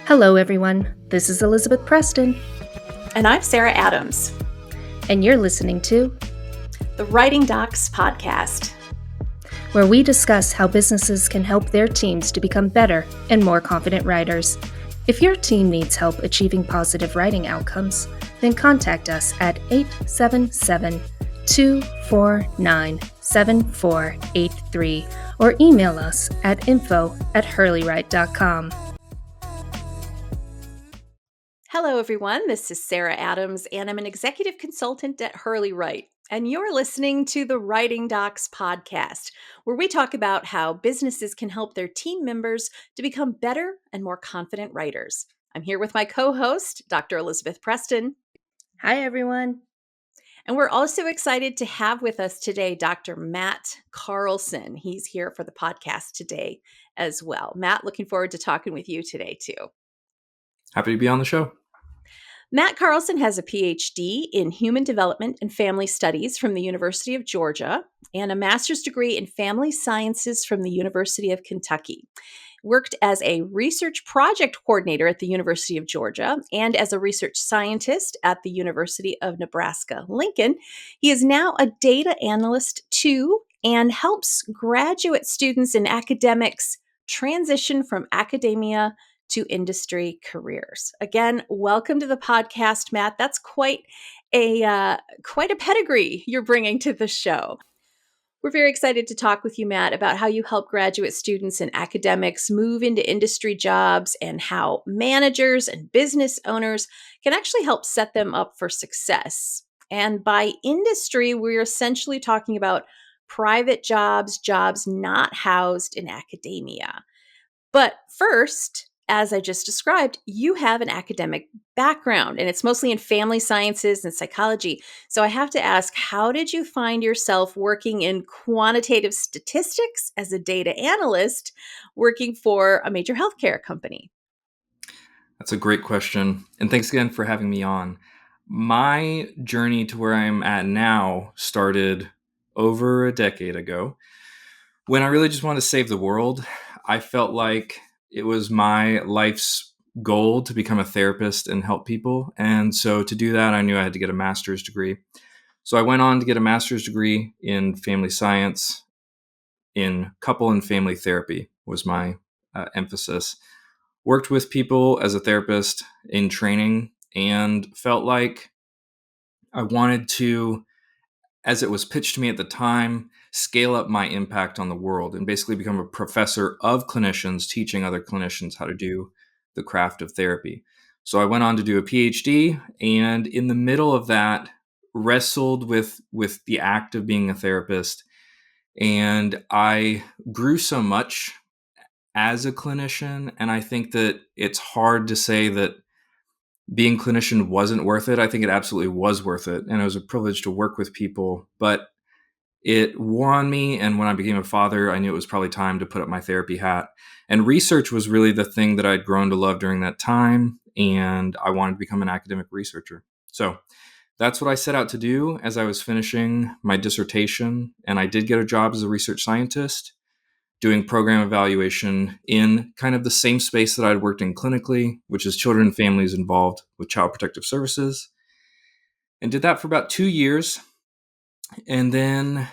Hello, everyone. This is Elizabeth Preston, And I'm Sarah Adams, and you're listening to the Writing Docs podcast, where we discuss how businesses can help their teams to become better and more confident writers. If your team needs help achieving positive writing outcomes, then contact us at 877-249-7483 or email us at info@hurleywrite.com. Hello, everyone. This is Sarah Adams, and I'm an executive consultant at Hurley Write. And you're listening to the Writing Docs podcast, where we talk about how businesses can help their team members to become better and more confident writers. I'm here with my co-host, Dr. Elizabeth Preston. Hi, everyone. And we're also excited to have with us today Dr. Matt Carlson. He's here for the podcast today as well. Matt, looking forward to talking with you today, too. Happy to be on the show. Matt Carlson has a PhD in Human Development and Family Studies from the University of Georgia and a master's degree in Family Sciences from the University of Kentucky. Worked as a research project coordinator at the University of Georgia and as a research scientist at the University of Nebraska-Lincoln. He is now a data analyst too and helps graduate students in academics transition from academia to industry careers. Again, welcome to the podcast, Matt. That's quite a pedigree you're bringing to the show. We're very excited to talk with you, Matt, about how you help graduate students and academics move into industry jobs and how managers and business owners can actually help set them up for success. And by industry, we're essentially talking about private jobs not housed in academia. But first, as I just described, you have an academic background, and it's mostly in family sciences and psychology. So I have to ask, how did you find yourself working in quantitative statistics as a data analyst, working for a major healthcare company? That's a great question. And thanks again for having me on. My journey to where I'm at now started over a decade ago when I really just wanted to save the world. I felt like it was my life's goal to become a therapist and help people. And so to do that, I knew I had to get a master's degree. So I went on to get a master's degree in family science, in couple and family therapy was my emphasis. Worked with people as a therapist in training and felt like I wanted to, as it was pitched to me at the time, scale up my impact on the world and basically become a professor of clinicians, teaching other clinicians how to do the craft of therapy. So I went on to do a PhD, and in the middle of that, wrestled with the act of being a therapist. And I grew so much as a clinician, and I think that it's hard to say that being clinician wasn't worth it. I think it absolutely was worth it, and it was a privilege to work with people, but it wore on me. And when I became a father, I knew it was probably time to put up my therapy hat. And research was really the thing that I'd grown to love during that time, and I wanted to become an academic researcher. So that's what I set out to do as I was finishing my dissertation, and I did get a job as a research scientist doing program evaluation in kind of the same space that I'd worked in clinically, which is children and families involved with child protective services, and did that for about 2 years. And then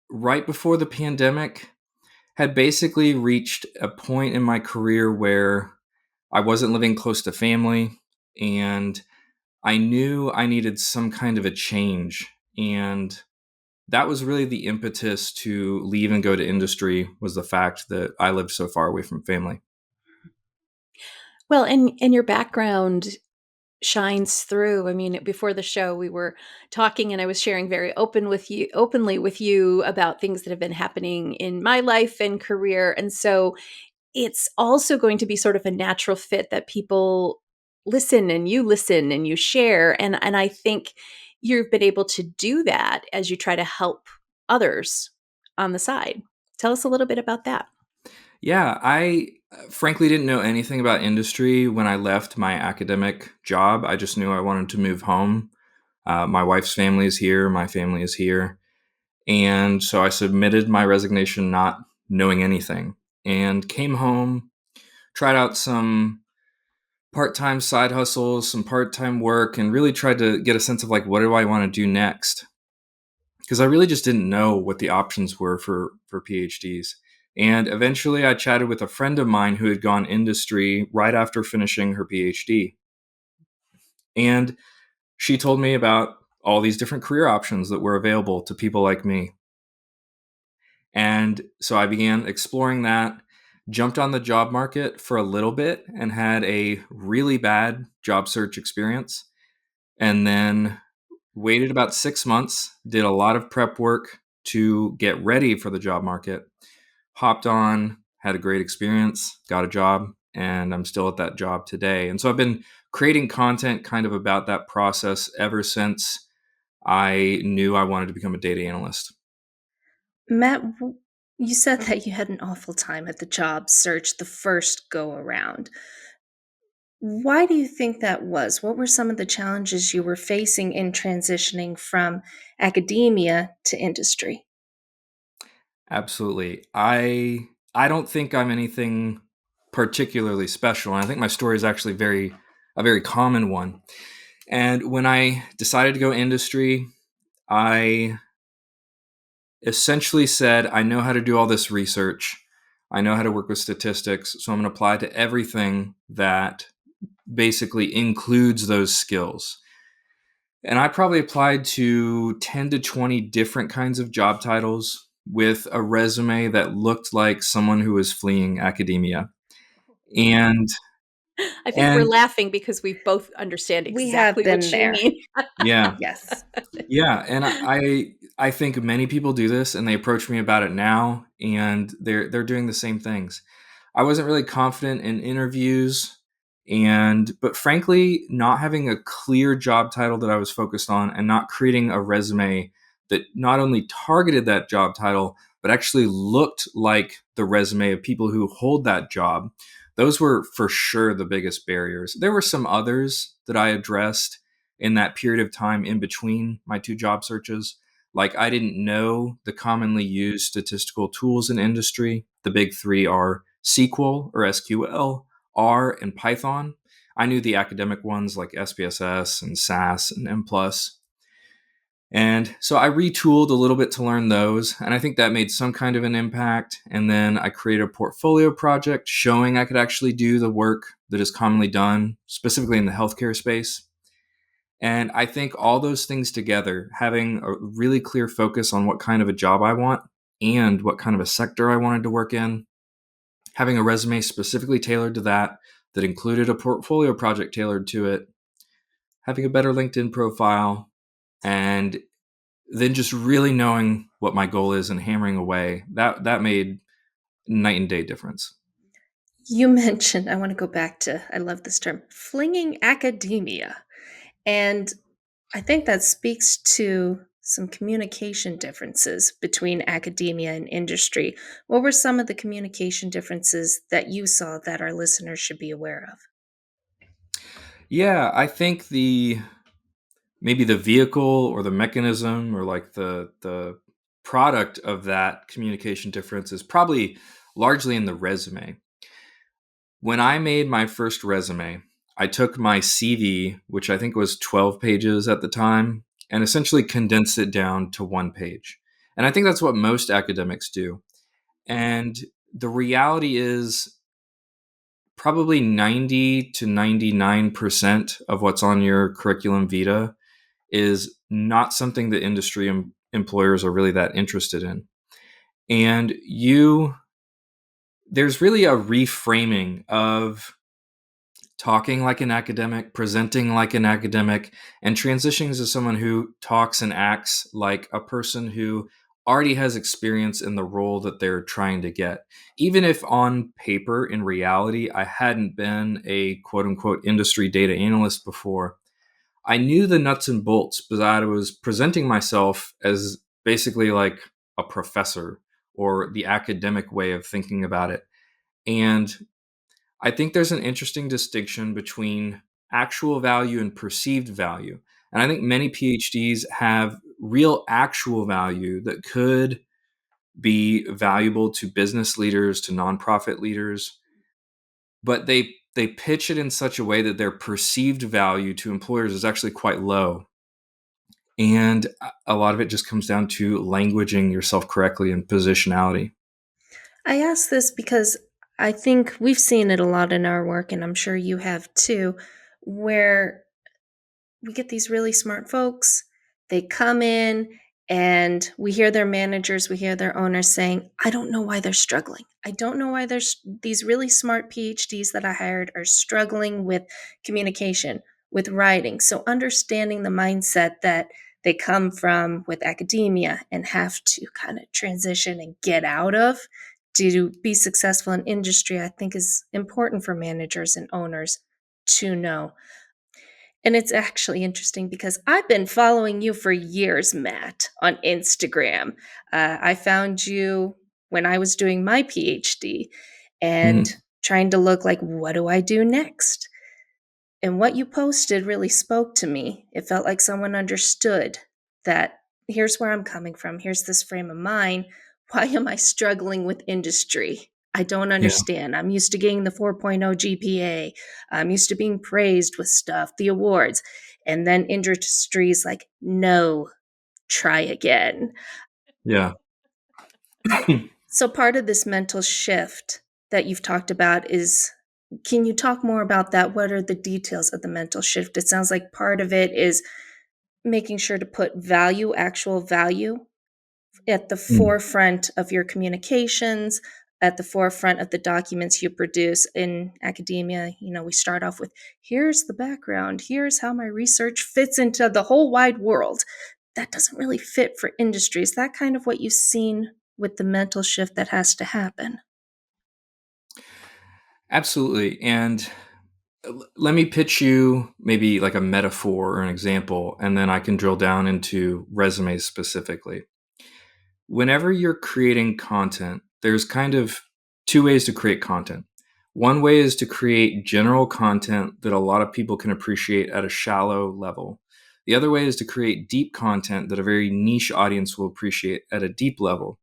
right before the pandemic, had basically reached a point in my career where I wasn't living close to family, and I knew I needed some kind of a change. And that was really the impetus to leave and go to industry, was the fact that I lived so far away from family. Well, and your background shines through. I mean, before the show, we were talking, and I was sharing very openly with you about things that have been happening in my life and career. And so it's also going to be sort of a natural fit that people listen and you share. And I think you've been able to do that as you try to help others on the side. Tell us a little bit about that. Yeah, I frankly didn't know anything about industry when I left my academic job. I just knew I wanted to move home. My wife's family is here. My family is here. And so I submitted my resignation not knowing anything and came home, tried out some part-time side hustles, some part-time work, and really tried to get a sense of like, what do I want to do next? Because I really just didn't know what the options were for PhDs. And eventually I chatted with a friend of mine who had gone industry right after finishing her PhD. And she told me about all these different career options that were available to people like me. And so I began exploring that, jumped on the job market for a little bit and had a really bad job search experience. And then waited about 6 months, did a lot of prep work to get ready for the job market, hopped on, had a great experience, got a job, and I'm still at that job today. And so I've been creating content kind of about that process ever since I knew I wanted to become a data analyst. Matt, you said that you had an awful time at the job search the first go around. Why do you think that was? What were some of the challenges you were facing in transitioning from academia to industry? Absolutely. I don't think I'm anything particularly special. And I think my story is actually a very common one. And when I decided to go industry, I essentially said, I know how to do all this research. I know how to work with statistics. So I'm going to apply to everything that basically includes those skills. And I probably applied to 10 to 20 different kinds of job titles with a resume that looked like someone who was fleeing academia. And I think we're and laughing because we both understand We have exactly what been you there. mean. yeah, Yes. yeah, and I think many people do this, and they approach me about it now, and they're doing the same things. I wasn't really confident in interviews, but frankly, not having a clear job title that I was focused on, and not creating a resume that not only targeted that job title, but actually looked like the resume of people who hold that job. Those were for sure the biggest barriers. There were some others that I addressed in that period of time in between my two job searches. Like, I didn't know the commonly used statistical tools in industry. The big three are SQL or SQL, R, and Python. I knew the academic ones like SPSS and SAS and M+. And so I retooled a little bit to learn those. And I think that made some kind of an impact. And then I created a portfolio project showing I could actually do the work that is commonly done, specifically in the healthcare space. And I think all those things together, having a really clear focus on what kind of a job I want and what kind of a sector I wanted to work in, having a resume specifically tailored to that, that included a portfolio project tailored to it, having a better LinkedIn profile, and then just really knowing what my goal is and hammering away, that made night and day difference. You mentioned, I want to go back to, I love this term, flinging academia. And I think that speaks to some communication differences between academia and industry. What were some of the communication differences that you saw that our listeners should be aware of? Yeah, I think maybe the vehicle or the mechanism or like the product of that communication difference is probably largely in the resume. When I made my first resume, I took my CV, which I think was 12 pages at the time, and essentially condensed it down to one page. And I think that's what most academics do. And the reality is probably 90 to 99% of what's on your curriculum vitae is not something that industry employers are really that interested in. And there's really a reframing of talking like an academic, presenting like an academic, and transitioning to someone who talks and acts like a person who already has experience in the role that they're trying to get. Even if on paper, in reality, I hadn't been a quote unquote industry data analyst before, I knew the nuts and bolts, but I was presenting myself as basically like a professor or the academic way of thinking about it. And I think there's an interesting distinction between actual value and perceived value. And I think many PhDs have real actual value that could be valuable to business leaders, to nonprofit leaders, but they they pitch it in such a way that their perceived value to employers is actually quite low. And a lot of it just comes down to languaging yourself correctly and positionality. I ask this because I think we've seen it a lot in our work, and I'm sure you have too, where we get these really smart folks. They come in and we hear their managers, we hear their owners saying, I don't know why they're struggling. I don't know why there's these really smart PhDs that I hired are struggling with communication, with writing. So understanding the mindset that they come from with academia and have to kind of transition and get out of to be successful in industry, I think is important for managers and owners to know. And it's actually interesting because I've been following you for years, Matt, on Instagram. I found you when I was doing my PhD and Mhm. trying to look like, what do I do next? And what you posted really spoke to me. It felt like someone understood that here's where I'm coming from. Here's this frame of mind. Why am I struggling with industry? I don't Yeah. understand. I'm used to getting the 4.0 GPA. I'm used to being praised with stuff, the awards. And then industry's like, no, try again. Yeah. So part of this mental shift that you've talked about is, can you talk more about that? What are the details of the mental shift? It sounds like part of it is making sure to put value, actual value, at the Mm. forefront of your communications, at the forefront of the documents you produce. In academia, we start off with, here's the background, here's how my research fits into the whole wide world. That doesn't really fit for industry. Is that kind of what you've seen with the mental shift that has to happen? Absolutely. And let me pitch you maybe like a metaphor or an example, and then I can drill down into resumes specifically. Whenever you're creating content, there's kind of two ways to create content. One way is to create general content that a lot of people can appreciate at a shallow level. The other way is to create deep content that a very niche audience will appreciate at a deep level.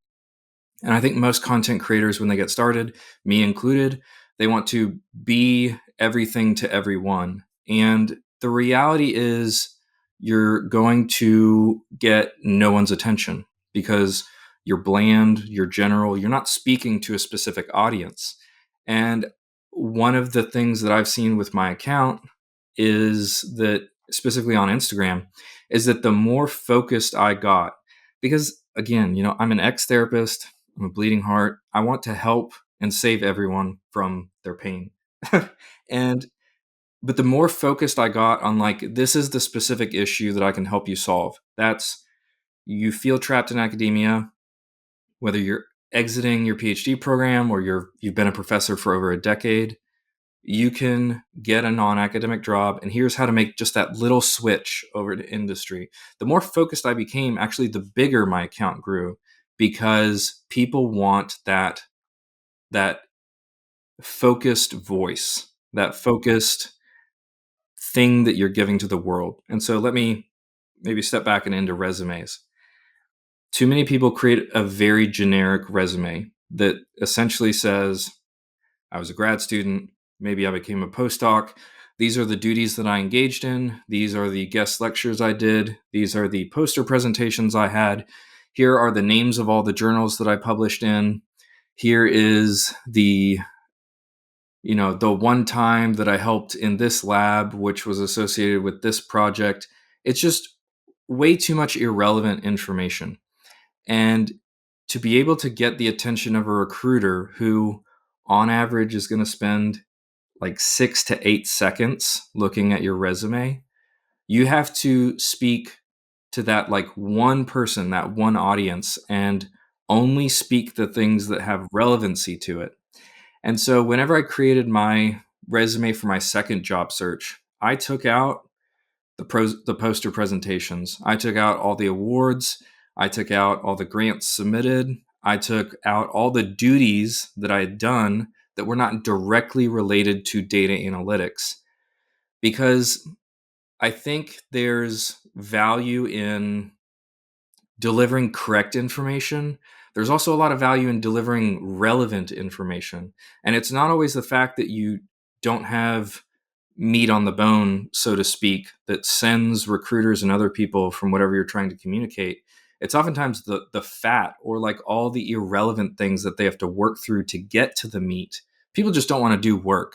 And I think most content creators, when they get started, me included, they want to be everything to everyone. And the reality is, you're going to get no one's attention because you're bland, you're general, you're not speaking to a specific audience. And one of the things that I've seen with my account is that, specifically on Instagram, is that the more focused I got, because again, I'm an ex therapist, I'm a bleeding heart. I want to help and save everyone from their pain. and but the more focused I got on, like, this is the specific issue that I can help you solve. That's, you feel trapped in academia, whether you're exiting your PhD program or you've been a professor for over a decade, you can get a non-academic job, and here's how to make just that little switch over to industry. The more focused I became, actually the bigger my account grew, because people want that focused voice, that focused thing that you're giving to the world. And so let me maybe step back and into resumes. Too many people create a very generic resume that essentially says, I was a grad student, maybe I became a postdoc. These are the duties that I engaged in. These are the guest lectures I did. These are the poster presentations I had. Here are the names of all the journals that I published in. Here is the one time that I helped in this lab, which was associated with this project. It's just way too much irrelevant information. And to be able to get the attention of a recruiter who, on average, is going to spend like 6 to 8 seconds looking at your resume, you have to speak to that like one person, that one audience, and only speak the things that have relevancy to it. And so whenever I created my resume for my second job search, I took out the poster presentations. I took out all the awards. I took out all the grants submitted. I took out all the duties that I had done that were not directly related to data analytics, because I think there's value in delivering correct information. There's also a lot of value in delivering relevant information. And it's not always the fact that you don't have meat on the bone, so to speak, that sends recruiters and other people from whatever you're trying to communicate. It's oftentimes the fat or like all the irrelevant things that they have to work through to get to the meat. People just don't want to do work.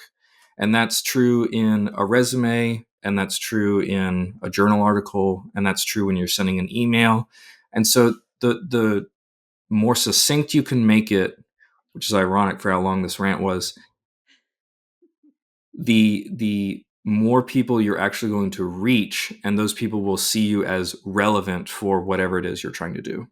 And that's true in a resume, and that's true in a journal article, and that's true when you're sending an email. And so the more succinct you can make it, which is ironic for how long this rant was, the more people you're actually going to reach, and those people will see you as relevant for whatever it is you're trying to do.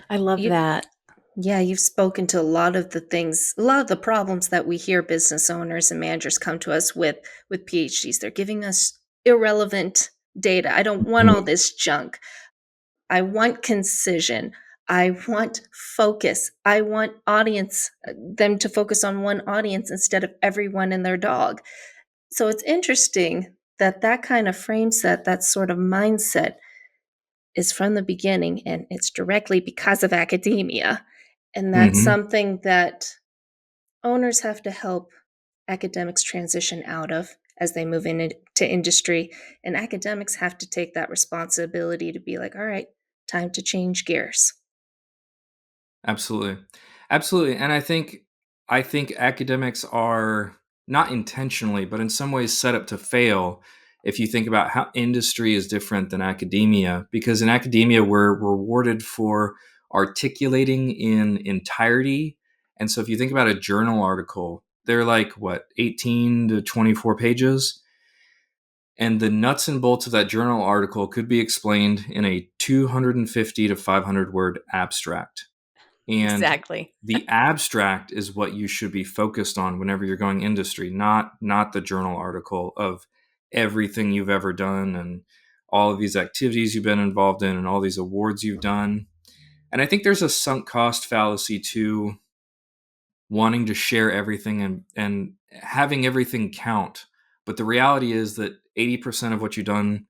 I love You, that. yeah, you've spoken to a lot of the things, a lot of the problems that we hear business owners and managers come to us with PhDs. They're giving us irrelevant data. I don't want all Mhm. this junk. I want concision. I want focus. I want them to focus on one audience instead of everyone and their dog. So it's interesting that that kind of frame set, that sort of mindset is from the beginning, and it's directly because of academia. And that's Mhm. something that owners have to help academics transition out of as they move into industry. And academics have to take that responsibility to be like, all right, time to change gears. Absolutely. Absolutely. And I think academics are not intentionally, but in some ways set up to fail if you think about how industry is different than academia, because in academia we're rewarded for articulating in entirety. And so if you think about a journal article, they're like what, 18 to 24 pages, and the nuts and bolts of that journal article could be explained in a 250 to 500 word abstract. And Exactly. the abstract is what you should be focused on whenever you're going industry, not the journal article of everything you've ever done and all of these activities you've been involved in and all these awards you've done. And I think there's a sunk cost fallacy to wanting to share everything and having everything count. But the reality is that 80% of what you've done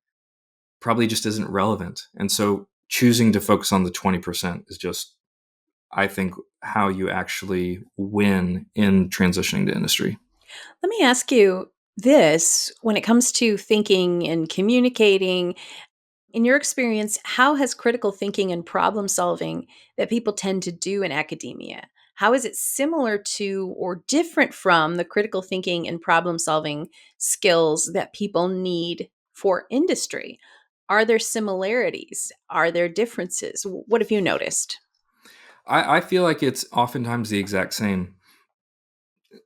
probably just isn't relevant. And so choosing to focus on the 20% is just, I think, how you actually win in transitioning to industry. Let me ask you this: when it comes to thinking and communicating, in your experience, how has critical thinking and problem solving that people tend to do in academia? How is it similar to or different from the critical thinking and problem solving skills that people need for industry? Are there similarities? Are there differences? What have you noticed? I feel like it's oftentimes the exact same.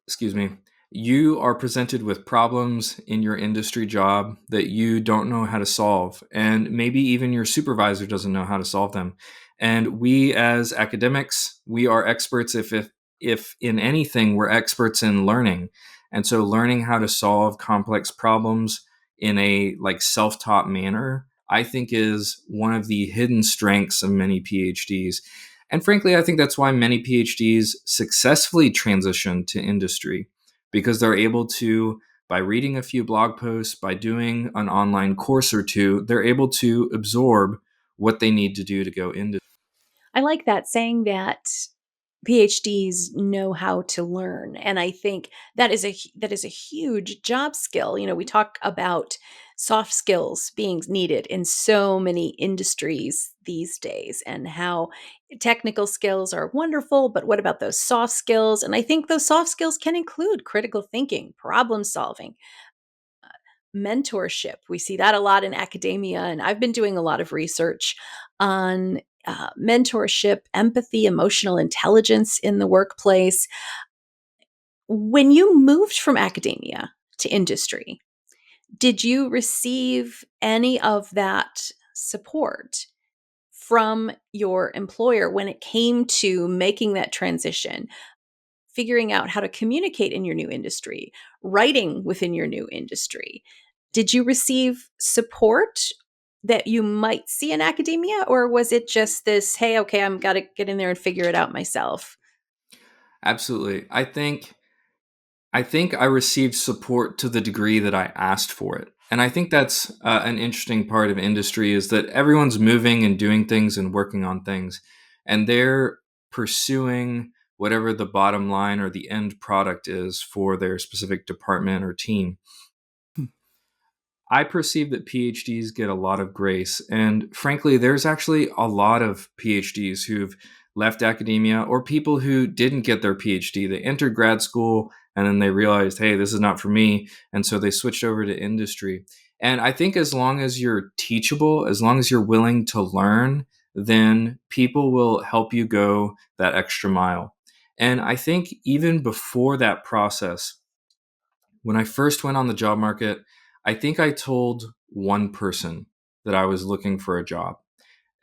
Excuse me. You are presented with problems in your industry job that you don't know how to solve, and maybe even your supervisor doesn't know how to solve them. And we as academics, we are experts if in anything, we're experts in learning. And so learning how to solve complex problems in a like self-taught manner, I think is one of the hidden strengths of many PhDs. And frankly, I think that's why many PhDs successfully transition to industry, because they're able to, by reading a few blog posts, by doing an online course or two, they're able to absorb what they need to do to go into. I like that, saying that PhDs know how to learn, and I think that is a huge job skill. You know, we talk about soft skills being needed in so many industries these days, and how technical skills are wonderful, but what about those soft skills? And I think those soft skills can include critical thinking, problem solving, mentorship. We see that a lot in academia, and I've been doing a lot of research on mentorship, empathy, emotional intelligence in the workplace. When you moved from academia to industry, did you receive any of that support from your employer when it came to making that transition, figuring out how to communicate in your new industry, writing within your new industry? Did you receive support that you might see in academia, or was it just this, hey, okay, I'm got to get in there and figure it out myself? Absolutely. I think I received support to the degree that I asked for it. And I think that's an interesting part of industry, is that everyone's moving and doing things and working on things. And they're pursuing whatever the bottom line or the end product is for their specific department or team. I perceive that PhDs get a lot of grace. And frankly, there's actually a lot of PhDs who've left academia, or people who didn't get their PhD. They entered grad school and then they realized, hey, this is not for me. And so they switched over to industry. And I think as long as you're teachable, as long as you're willing to learn, then people will help you go that extra mile. And I think even before that process, when I first went on the job market, I think I told one person that I was looking for a job.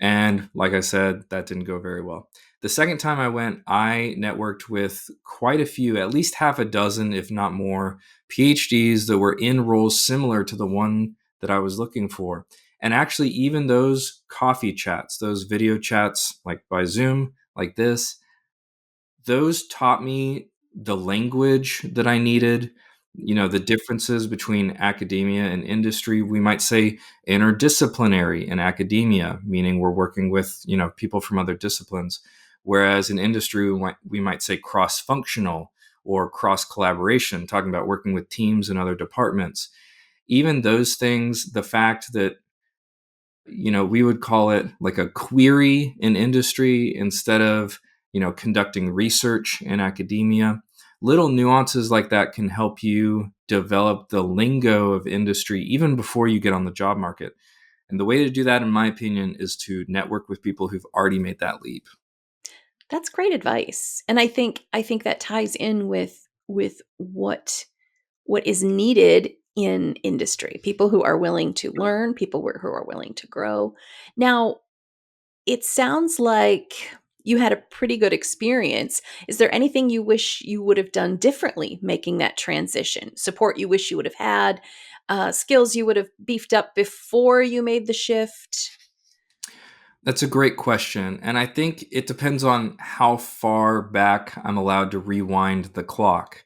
And like I said, that didn't go very well. The second time I went, I networked with quite a few, at least half a dozen, if not more, PhDs that were in roles similar to the one that I was looking for. And actually, even those coffee chats, those video chats like by Zoom, like this, those taught me the language that I needed, the differences between academia and industry. We might say interdisciplinary in academia, meaning we're working with, people from other disciplines. Whereas in industry, we might say cross-functional or cross-collaboration, talking about working with teams and other departments. Even those things, the fact that we would call it like a query in industry instead of, conducting research in academia. Little nuances like that can help you develop the lingo of industry even before you get on the job market. And the way to do that, in my opinion, is to network with people who've already made that leap. That's great advice. And I think that ties in with what is needed in industry. People who are willing to learn, people who are willing to grow. Now, it sounds like you had a pretty good experience. Is there anything you wish you would have done differently making that transition? Support you wish you would have had, skills you would have beefed up before you made the shift? That's a great question. And I think it depends on how far back I'm allowed to rewind the clock.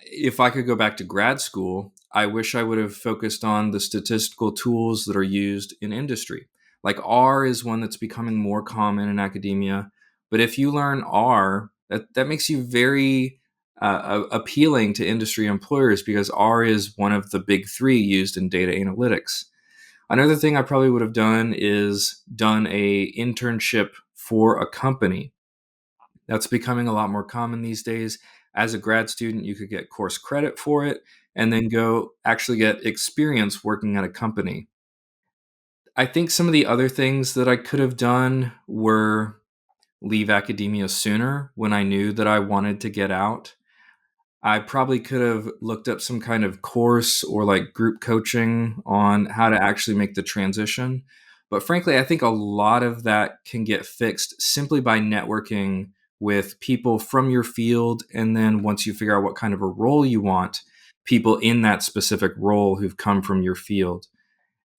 If I could go back to grad school, I wish I would have focused on the statistical tools that are used in industry. Like R is one that's becoming more common in academia. But if you learn R, that makes you very appealing to industry employers because R is one of the big three used in data analytics. Another thing I probably would have done is done a internship for a company. That's becoming a lot more common these days. As a grad student, you could get course credit for it and then go actually get experience working at a company. I think some of the other things that I could have done were leave academia sooner when I knew that I wanted to get out. I probably could have looked up some kind of course or like group coaching on how to actually make the transition. But frankly, I think a lot of that can get fixed simply by networking with people from your field. And then once you figure out what kind of a role you want, people in that specific role who've come from your field.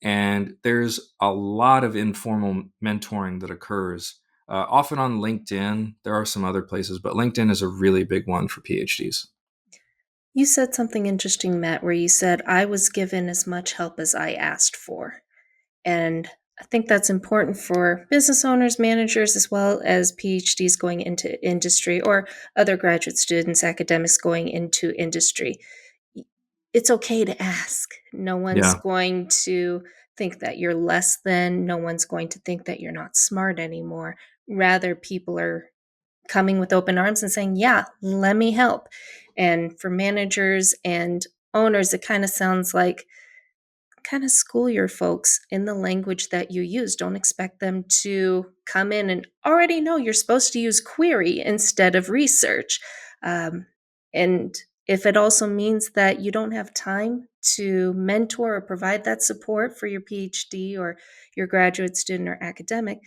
And there's a lot of informal mentoring that occurs, often on LinkedIn. There are some other places, but LinkedIn is a really big one for PhDs. You said something interesting, Matt, where you said, I was given as much help as I asked for. And I think that's important for business owners, managers, as well as PhDs going into industry or other graduate students, academics going into industry. It's okay to ask. No one's Yeah. going to think that you're less than, no one's going to think that you're not smart anymore. Rather, people are coming with open arms and saying, yeah, let me help. And for managers and owners, it kind of sounds like kind of school your folks in the language that you use. Don't expect them to come in and already know you're supposed to use query instead of research. And if it also means that you don't have time to mentor or provide that support for your PhD or your graduate student or academic,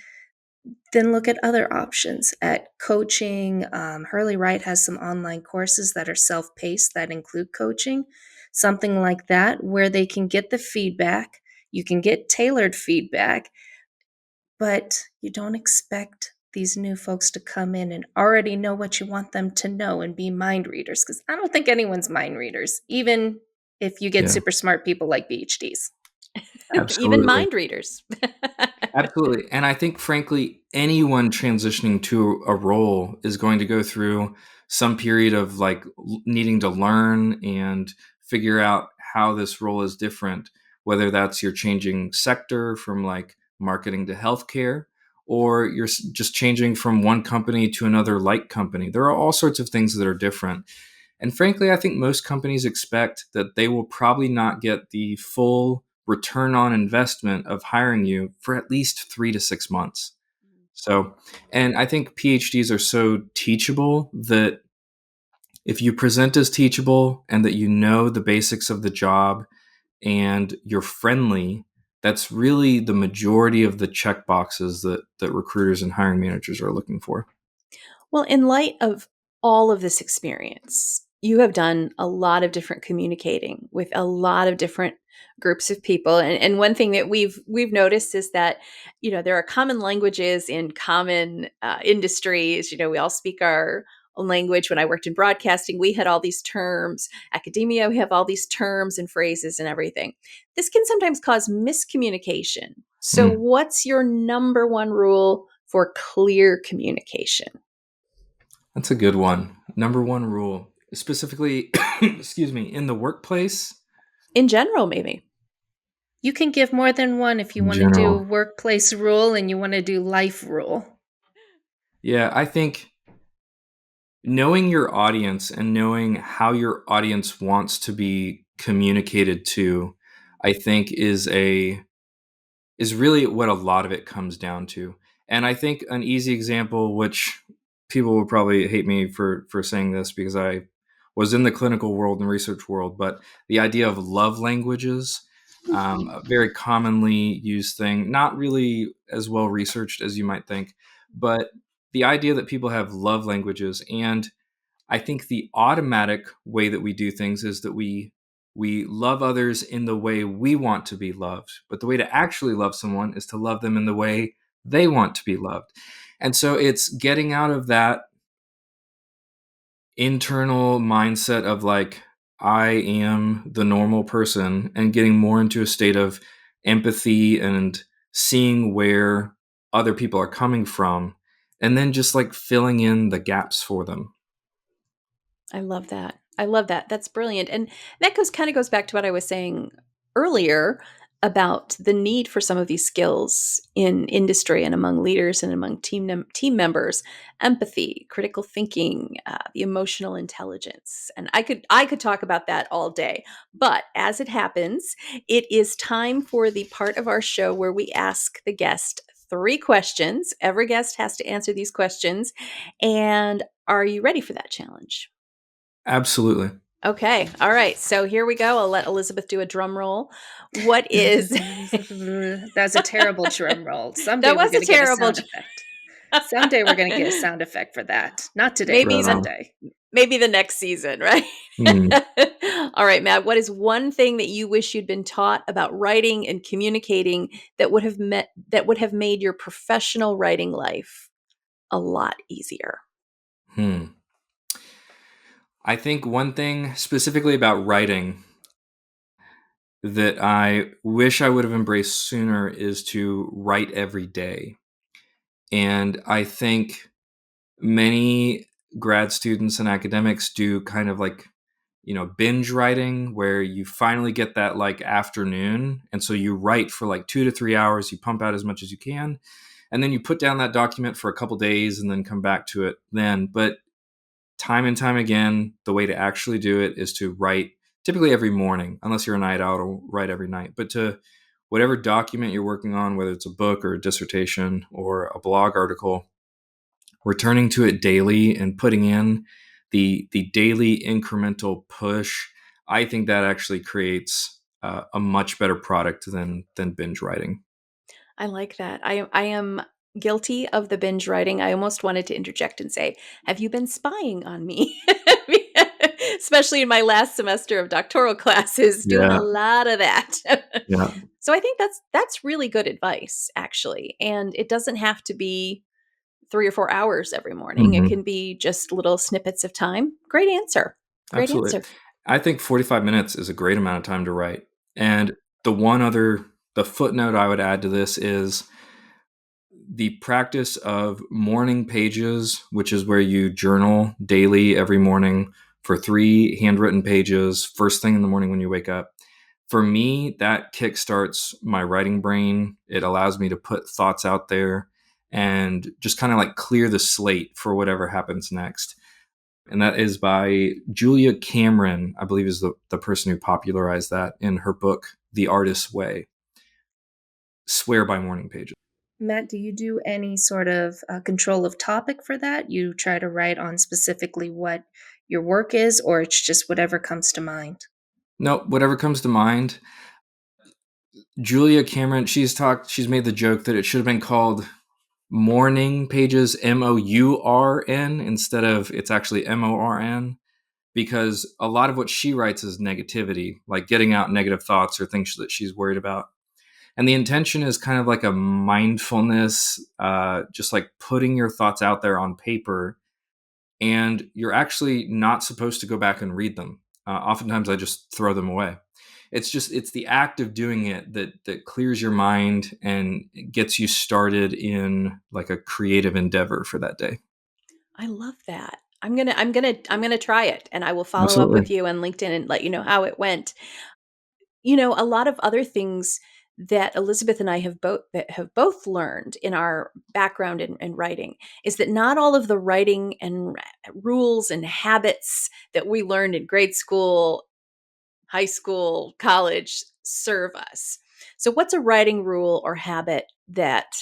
then look at other options at coaching. Hurley Write has some online courses that are self paced that include coaching, something like that, where they can get the feedback. You can get tailored feedback, but you don't expect these new folks to come in and already know what you want them to know and be mind readers, because I don't think anyone's mind readers, even if you get Yeah, super smart people like PhDs. Even absolutely. mind readers. Absolutely. And I think, frankly, anyone transitioning to a role is going to go through some period of like needing to learn and figure out how this role is different, whether that's you're changing sector from like marketing to healthcare, or you're just changing from one company to another like company. There are all sorts of things that are different. And frankly, I think most companies expect that they will probably not get the full return on investment of hiring you for at least 3 to 6 months. So, and I think PhDs are so teachable that if you present as teachable and that you know the basics of the job and you're friendly, that's really the majority of the check boxes that recruiters and hiring managers are looking for. Well, in light of all of this experience, you have done a lot of different communicating with a lot of different groups of people. And one thing that we've noticed is that, there are common languages in common industries. We all speak our own language. When I worked in broadcasting, we had all these terms. Academia, we have all these terms and phrases and everything. This can sometimes cause miscommunication. So, Mm, what's your number one rule for clear communication? that's a good one. Number one rule, specifically, excuse me, in the workplace In general, maybe. You can give more than one if you in want to do general. workplace rule and you want to do life rule. Yeah, I think knowing your audience and knowing how your audience wants to be communicated to, I think is really what a lot of it comes down to. And I think an easy example, which people will probably hate me for saying this because I was in the clinical world and research world, but the idea of love languages, a very commonly used thing, not really as well researched as you might think, but the idea that people have love languages. And I think the automatic way that we do things is that we love others in the way we want to be loved. But the way to actually love someone is to love them in the way they want to be loved. And so it's getting out of that internal mindset of like, I am the normal person, and getting more into a state of empathy and seeing where other people are coming from, and then just like filling in the gaps for them. I love that. I love that. That's brilliant. And that goes back to what I was saying earlier about the need for some of these skills in industry and among leaders and among team members: empathy, critical thinking, the emotional intelligence. And I could talk about that all day. But as it happens, it is time for the part of our show where we ask the guest 3 questions. Every guest has to answer these questions. And are you ready for that challenge? Absolutely. Okay. All right. So here we go. I'll let Elizabeth do a drum roll. What is That's a terrible drum roll. Someday that we're was a going to get a terrible sound effect. Someday we're going to get a sound effect for that. Not today, maybe but Right on. someday. maybe the next season, right? Mhm. All right, Matt, what is one thing that you wish you'd been taught about writing and communicating that would have made your professional writing life a lot easier? Hmm. I think one thing specifically about writing that I wish I would have embraced sooner is to write every day. And I think many grad students and academics do kind of like, binge writing where you finally get that like afternoon. And so you write for like 2 to 3 hours, you pump out as much as you can, and then you put down that document for a couple days and then come back to it then. But time and time again, the way to actually do it is to write typically every morning, unless you're a night owl, or write every night. But to whatever document you're working on, whether it's a book or a dissertation or a blog article, returning to it daily and putting in the daily incremental push, I think that actually creates a much better product than binge writing. I like that. I am guilty of the binge writing. I almost wanted to interject and say, "Have you been spying on me?" Especially in my last semester of doctoral classes, doing a Yeah, lot of that. yeah. So I think that's really good advice, actually. And it doesn't have to be 3 or 4 hours every morning. It Mhm. can be just little snippets of time. Great answer. Great Absolutely. answer. I think 45 minutes is a great amount of time to write. And the footnote I would add to this is the practice of morning pages, which is where you journal daily every morning for 3 handwritten pages, first thing in the morning when you wake up. For me, that kickstarts my writing brain. It allows me to put thoughts out there and just kind of like clear the slate for whatever happens next. And that is by Julia Cameron, I believe is the person who popularized that in her book, The Artist's Way. Swear by morning pages. Matt, do you do any sort of control of topic for that? You try to write on specifically what your work is, or it's just whatever comes to mind? No, whatever comes to mind. Julia Cameron, she's made the joke that it should have been called Morning Pages, Mourn, instead of it's actually Morn, because a lot of what she writes is negativity, like getting out negative thoughts or things that she's worried about. And the intention is kind of like a mindfulness, just like putting your thoughts out there on paper. And you're actually not supposed to go back and read them. Oftentimes I just throw them away. It's the act of doing it that clears your mind and gets you started in like a creative endeavor for that day. I love that. I'm gonna try it, and I will follow up with Absolutely. you on LinkedIn and let you know how it went. A lot of other things that Elizabeth and I have both learned in our background in writing is that not all of the writing and rules and habits that we learned in grade school, high school, college serve us. So, what's a writing rule or habit that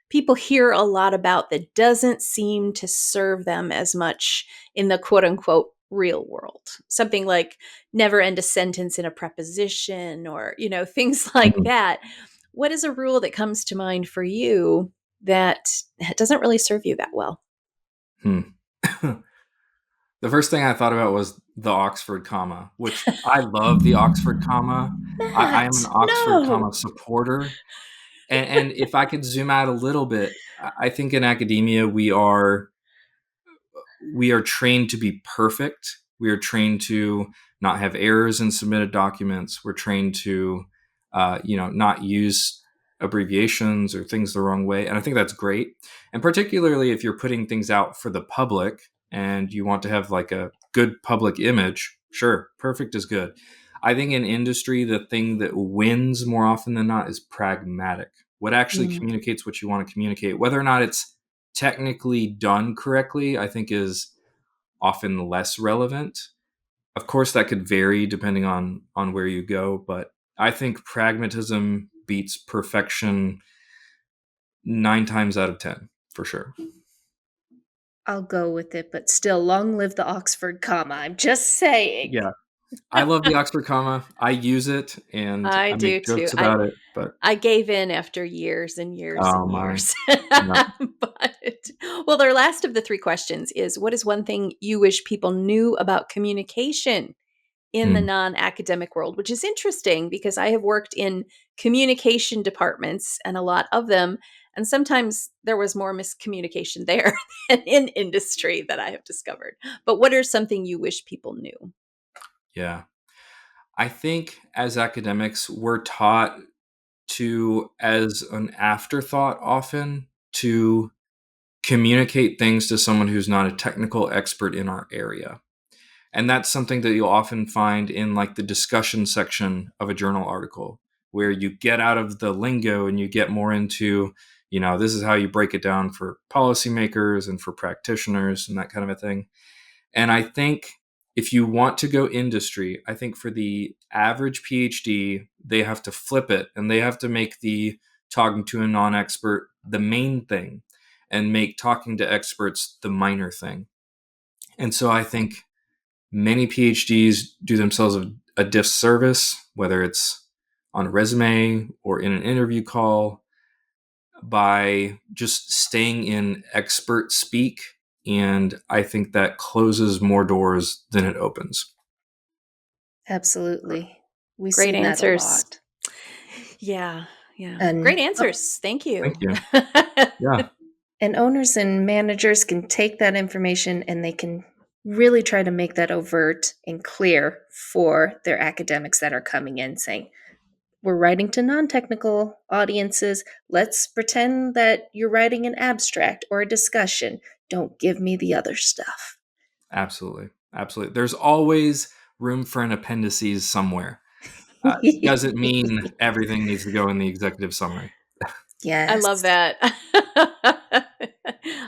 people hear a lot about that doesn't seem to serve them as much in the quote unquote real world? Something like never end a sentence in a preposition or, things like Mhm. that. What is a rule that comes to mind for you that doesn't really serve you that well? Hmm. The first thing I thought about was the Oxford comma, which I love the Oxford comma. I am an Matt, Oxford no. comma supporter. And if I could zoom out a little bit, I think in academia we are trained to be perfect. We are trained to not have errors in submitted documents. We're trained to, not use abbreviations or things the wrong way. And I think that's great. And particularly if you're putting things out for the public and you want to have like a good public image, sure, perfect is good. I think in industry, the thing that wins more often than not is pragmatic. What actually Mm. communicates what you want to communicate, whether or not it's technically done correctly, I think is often less relevant. Of course, that could vary depending on where you go, but I think pragmatism beats perfection 9 times out of 10 for sure. I'll go with it, but still, long live the Oxford comma. I'm just saying. Yeah, I love the Oxford comma. I use it and I I do make too. jokes I about it, but I gave in after years and years oh and my, years. no. But well, our last of the three questions is what is one thing you wish people knew about communication in the Hmm. non-academic world, which is interesting because I have worked in communication departments and a lot of them, and sometimes there was more miscommunication there than in industry that I have discovered. But what are something you wish people knew? Yeah, I think as academics, we're taught to, as an afterthought, often to communicate things to someone who's not a technical expert in our area. And that's something that you'll often find in like the discussion section of a journal article, where you get out of the lingo and you get more into, this is how you break it down for policymakers and for practitioners and that kind of a thing. And I think if you want to go industry, I think for the average PhD, they have to flip it and they have to make the talking to a non expert the main thing and make talking to experts the minor thing. And so I think many PhDs do themselves a disservice, whether it's on a resume or in an interview call, by just staying in expert speak. And I think that closes more doors than it opens. Absolutely. We've Great seen that a answers. lot. Yeah, yeah. Great And answers. Thank Thank you. you. Yeah. and owners and managers can take that information and they can really try to make that overt and clear for their academics that are coming in saying, we're writing to non-technical audiences. Let's pretend that you're writing an abstract or a discussion. Don't give me the other stuff. Absolutely. Absolutely. There's always room for an appendices somewhere. Doesn't mean everything needs to go in the executive summary. I love Yes. that.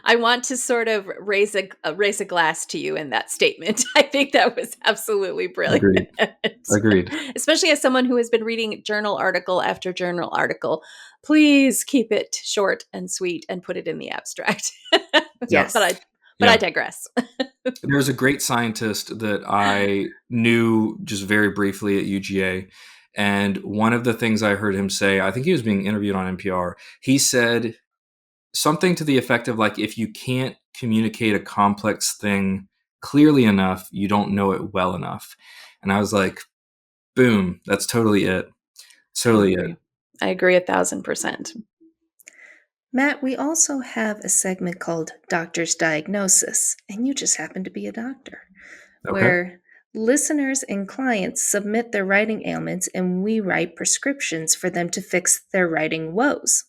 I want to sort of raise a glass to you in that statement. I think that was absolutely brilliant. Agreed. Agreed. Especially as someone who has been reading journal article after journal article, please keep it short and sweet and put it in the abstract. Yeah. but Yes. I Yeah. digress. There's a great scientist that I knew just very briefly at UGA. And one of the things I heard him say, I think he was being interviewed on NPR. He said something to the effect of like, if you can't communicate a complex thing clearly enough, you don't know it well enough. And I was like, boom, that's totally it. Totally it. I agree 1,000%. Matt, we also have a segment called Doctor's Diagnosis, and you just happen to be a doctor, Okay. where listeners and clients submit their writing ailments and we write prescriptions for them to fix their writing woes.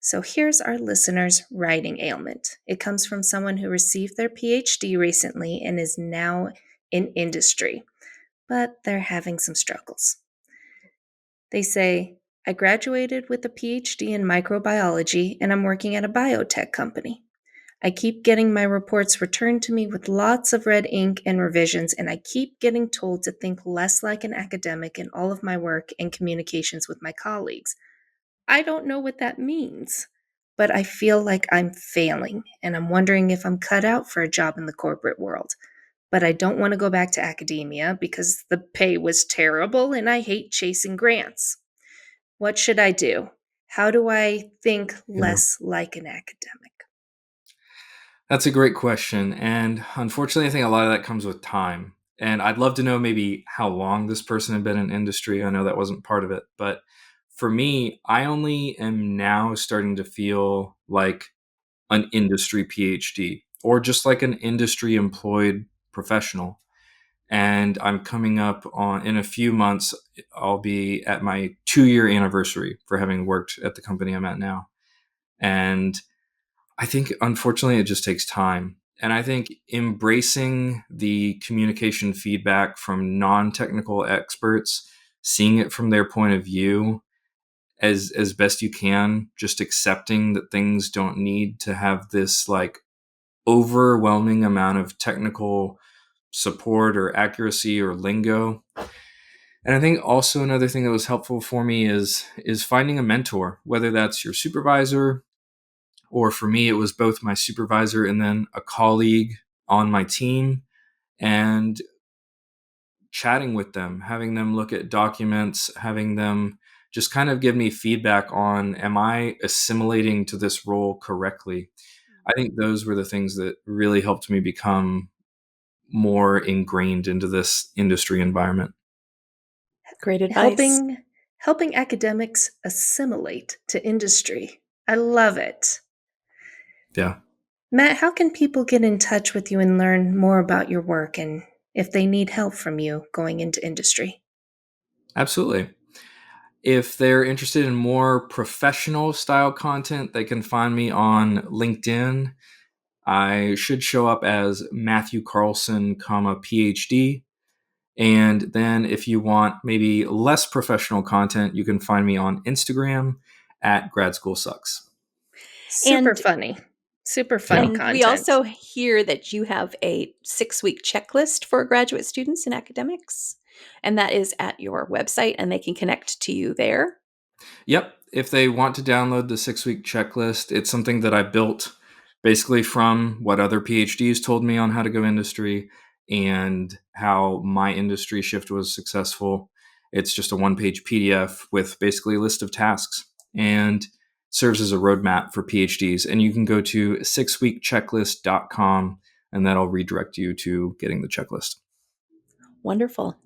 So here's our listener's writing ailment. It comes from someone who received their PhD recently and is now in industry, but they're having some struggles. They say, I graduated with a PhD in microbiology and I'm working at a biotech company. I keep getting my reports returned to me with lots of red ink and revisions, and I keep getting told to think less like an academic in all of my work and communications with my colleagues. I don't know what that means, but I feel like I'm failing, and I'm wondering if I'm cut out for a job in the corporate world. But I don't want to go back to academia because the pay was terrible and I hate chasing grants. What should I do? How do I think Yeah. less like an academic? That's a great question. And unfortunately, I think a lot of that comes with time. And I'd love to know maybe how long this person had been in industry. I know that wasn't part of it. But for me, I only am now starting to feel like an industry PhD or just like an industry employed professional. And I'm coming up on, in a few months, I'll be at my 2-year anniversary for having worked at the company I'm at now. And I think, unfortunately, it just takes time. And I think embracing the communication feedback from non technical experts, seeing it from their point of view as best you can, just accepting that things don't need to have this like overwhelming amount of technical support or accuracy or lingo. And I think also another thing that was helpful for me is finding a mentor, whether that's your supervisor, or for me, it was both my supervisor and then a colleague on my team, and chatting with them, having them look at documents, having them just kind of give me feedback on, am I assimilating to this role correctly? I think those were the things that really helped me become more ingrained into this industry environment. Great advice. Helping academics assimilate to industry. I love it. Yeah, Matt, how can people get in touch with you and learn more about your work and if they need help from you going into industry? absolutely. If they're interested in more professional style content, they can find me on LinkedIn. I should show up as Matthew Carlson, comma PhD. And then if you want maybe less professional content, you can find me on Instagram at Grad School Sucks. Super And funny. Super funny Yeah. And we content. also hear that you have a 6-week checklist for graduate students in academics, and that is at your website, and they can connect to you there. Yep. If they want to download the 6-week checklist, it's something that I built basically from what other PhDs told me on how to go industry and how my industry shift was successful. It's just a 1-page PDF with basically a list of tasks and serves as a roadmap for PhDs. And you can go to 6weekchecklist.com and that'll redirect you to getting the checklist. Wonderful.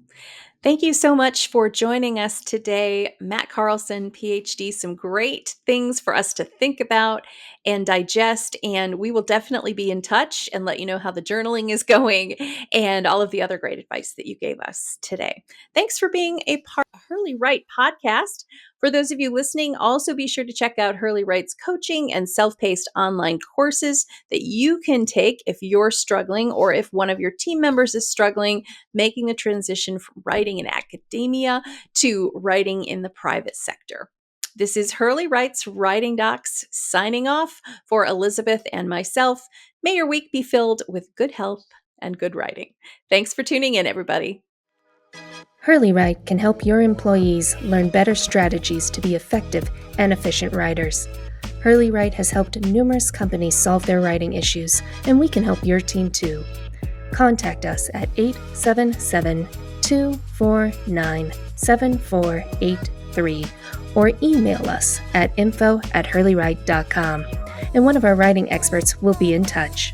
Thank you so much for joining us today, Matt Carlson, PhD. Some great things for us to think about and digest. And we will definitely be in touch and let you know how the journaling is going and all of the other great advice that you gave us today. Thanks for being a part of Hurley Write podcast. For those of you listening, also be sure to check out Hurley Write's coaching and self-paced online courses that you can take if you're struggling or if one of your team members is struggling, making the transition from writing in academia to writing in the private sector. This is Hurley Write's Writing Docs signing off for Elizabeth and myself. May your week be filled with good health and good writing. Thanks for tuning in, everybody. Hurley Write can help your employees learn better strategies to be effective and efficient writers. Hurley Write has helped numerous companies solve their writing issues, and we can help your team too. Contact us at 877-249-7483 or email us at info@hurleywrite.com, and one of our writing experts will be in touch.